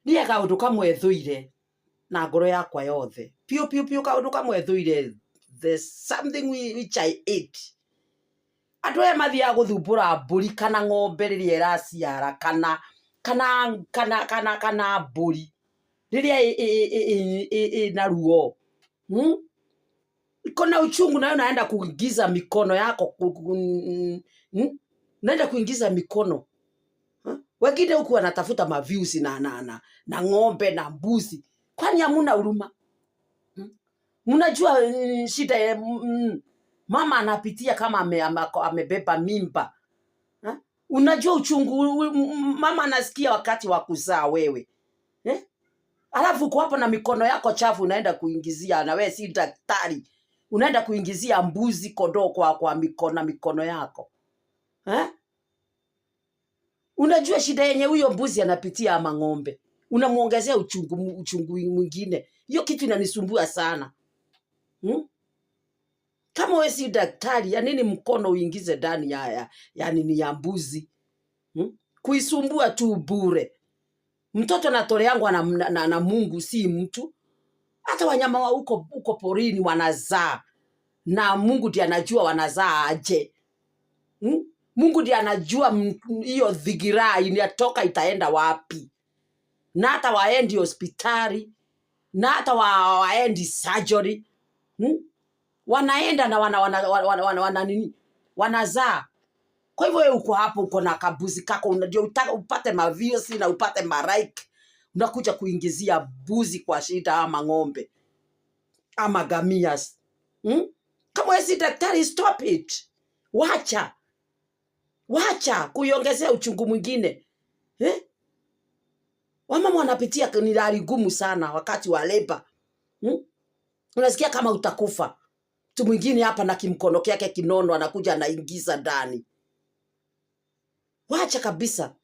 Niĩ kaũndũ kamwe thuire na ngoro yakwa yothe. Piu kaũndũ kamwe thuire. There's something which I ate. Andũ aya mathiaga gũthumbũra mbũri kana ng'ombe rĩrĩa ĩraciara kana mbũri rĩrĩa ina ruo. Iko na uchungu na unaenda kuingiza mikono yako. Unaenda kuingiza mikono. Wengine huku wanatafuta maviews na ng'ombe na mbuzi. Kwani hamuna huruma? Mnajua shida mama anapitia kama amebeba mimba. Unajua uchungu mama anasikia wakati wa kuzaa wewe. Alafu uko hapo na mikono yako chafu unaenda kuingizia, na wewe si daktari. Unaenda kuingizia mbuzi, kondoo kwa mikono yako. Unajua shida yenye huyo mbuzi anapitia ama ng'ombe. Unamuongezea uchungu mwingine. Hiyo kitu inanisumbua sana. Kama wewe si daktari, ya nini mkono uingize ndani ya nini ya mbuzi? Kuisumbua tu bure. Mtoto anatoleangwa na Mungu, si mtu. Hata wanyama wa uko porini wanazaa. Na Mungu ndiye anajua wanazaa aje. Mungu ndiye anajua hiyo dhigira inatoka itaenda wapi. Na hata waendi hospitali, na hata waendi surgery. Wanaenda na nini? Wanazaa. Kwa hivyo wewe uko hapo uko na kabuzi kako unajua upate maviews na upate like. Unakuja kuingizia buzi kwa shida ama ng'ombe ama gamias. Kama wewe si daktari, stop it. Wacha kuiongezea uchungu mwingine. Wamama wanapitia ni hali ngumu sana wakati wa labor. Unasikia kama utakufa. Mtu mwingine hapa na kimkono yake kinono anakuja anaingiza ndani. Wacha kabisa.